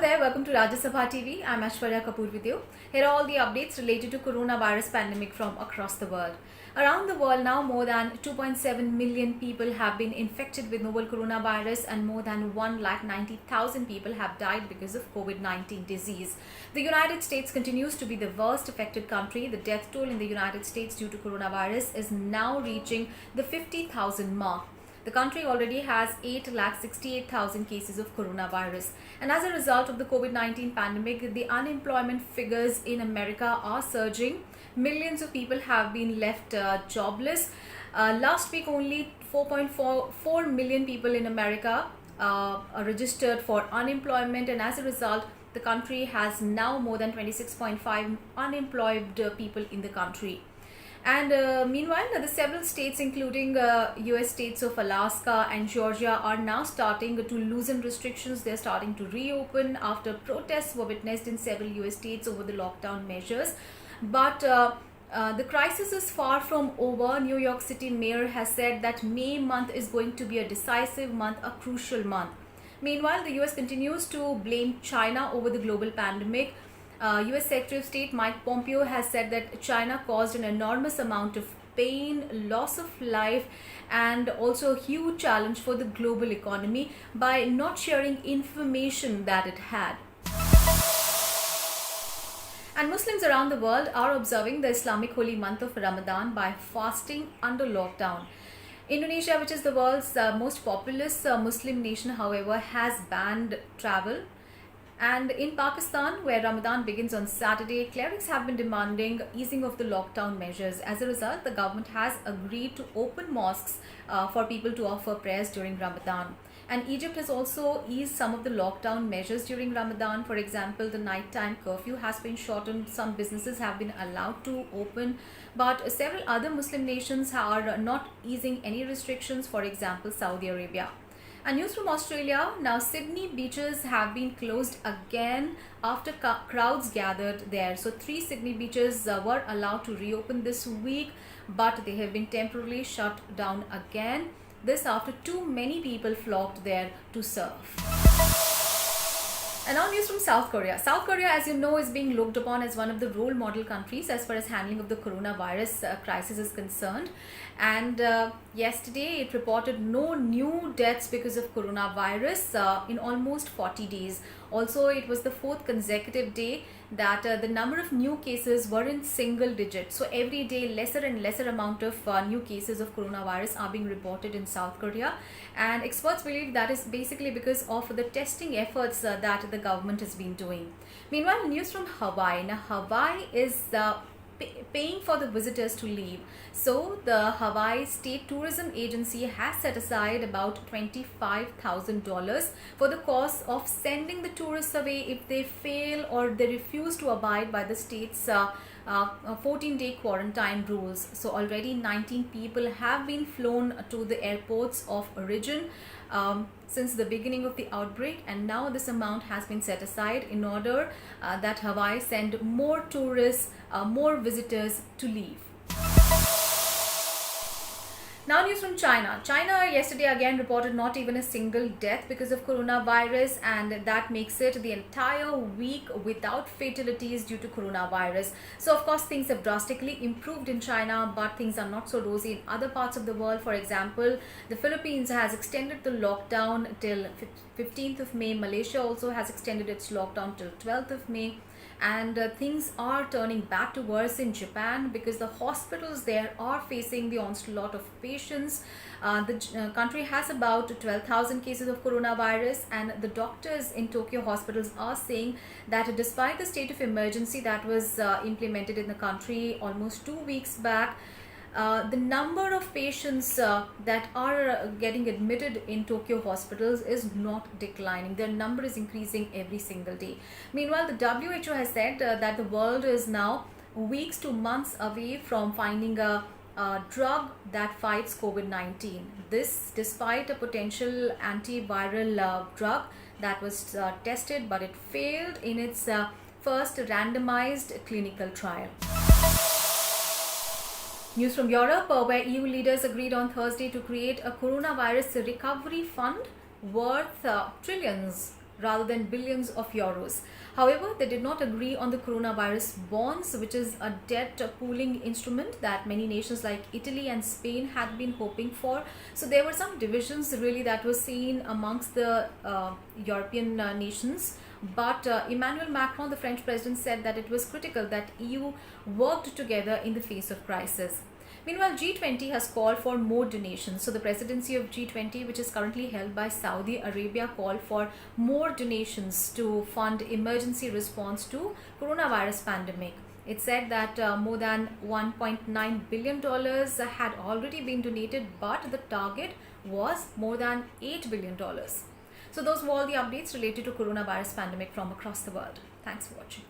there, welcome to Rajya Sabha TV. I'm Ashwarya Kapoor with you. Here are all the updates related to coronavirus pandemic from across the world. Around the world now, more than 2.7 million people have been infected with novel coronavirus and more than 190,000 people have died because of COVID-19 disease. The United States continues to be the worst affected country. The death toll in the United States due to coronavirus is now reaching the 50,000 mark. The country already has 8,68,000 cases of coronavirus. And as a result of the COVID-19 pandemic, the unemployment figures in America are surging. Millions of people have been left jobless. Last week, only 4.44 million people in America are registered for unemployment. And as a result, the country has now more than 26.5 unemployed people in the country. And meanwhile, the several states, including US states of Alaska and Georgia, are now starting to loosen restrictions. They're starting to reopen after protests were witnessed in several US states over the lockdown measures. But the crisis is far from over. New York City mayor has said that May month is going to be a decisive month, a crucial month. Meanwhile, the US continues to blame China over the global pandemic. US Secretary of State Mike Pompeo has said that China caused an enormous amount of pain, loss of life, and also a huge challenge for the global economy by not sharing information that it had. And Muslims around the world are observing the Islamic holy month of Ramadan by fasting under lockdown. Indonesia, which is the world's most populous Muslim nation, however, has banned travel. And in Pakistan, where Ramadan begins on Saturday, clerics have been demanding easing of the lockdown measures. As a result, the government has agreed to open mosques for people to offer prayers during Ramadan. And Egypt has also eased some of the lockdown measures during Ramadan. For example, the nighttime curfew has been shortened. Some businesses have been allowed to open. But several other Muslim nations are not easing any restrictions, for example, Saudi Arabia. And news from Australia, now Sydney beaches have been closed again after crowds gathered there. So 3 Sydney beaches were allowed to reopen this week, but they have been temporarily shut down again. This after too many people flocked there to surf. And now news from South Korea. South Korea, as you know, is being looked upon as one of the role model countries as far as handling of the coronavirus crisis is concerned. And yesterday it reported no new deaths because of coronavirus in almost 40 days. Also, it was the 4th consecutive day that the number of new cases were in single digits. So every day lesser and lesser amount of new cases of coronavirus are being reported in South Korea, and experts believe that is basically because of the testing efforts that the government has been doing. Meanwhile, news from Hawaii. Now Hawaii is paying for the visitors to leave. So the Hawaii State Tourism Agency has set aside about $25,000 for the cost of sending the tourists away if they fail or they refuse to abide by the state's 14-day quarantine rules. So already 19 people have been flown to the airports of origin since the beginning of the outbreak, and now this amount has been set aside in order that Hawaii send more tourists, more visitors to leave. Now news from China. China yesterday again reported not even a single death because of coronavirus, and that makes it the entire week without fatalities due to coronavirus. So of course things have drastically improved in China, but things are not so rosy in other parts of the world. For example, the Philippines has extended the lockdown till 15th of May. Malaysia also has extended its lockdown till 12th of May. And things are turning back to worse in Japan because the hospitals there are facing the onslaught of patients. The country has about 12,000 cases of coronavirus, and the doctors in Tokyo hospitals are saying that despite the state of emergency that was implemented in the country almost 2 weeks back, the number of patients that are getting admitted in Tokyo hospitals is not declining. Their number is increasing every single day. Meanwhile, the WHO has said that the world is now weeks to months away from finding a drug that fights COVID-19. This despite a potential antiviral drug that was tested, but it failed in its first randomized clinical trial. News from Europe, where EU leaders agreed on Thursday to create a coronavirus recovery fund worth trillions rather than billions of euros. However, they did not agree on the coronavirus bonds, which is a debt pooling instrument that many nations like Italy and Spain had been hoping for. So there were some divisions really that were seen amongst the European nations. But Emmanuel Macron, the French president, said that it was critical that EU worked together in the face of crisis. Meanwhile, G20 has called for more donations. So the presidency of G20, which is currently held by Saudi Arabia, called for more donations to fund emergency response to coronavirus pandemic. It said that more than $1.9 billion had already been donated, but the target was more than $8 billion. So those were all the updates related to coronavirus pandemic from across the world. Thanks for watching.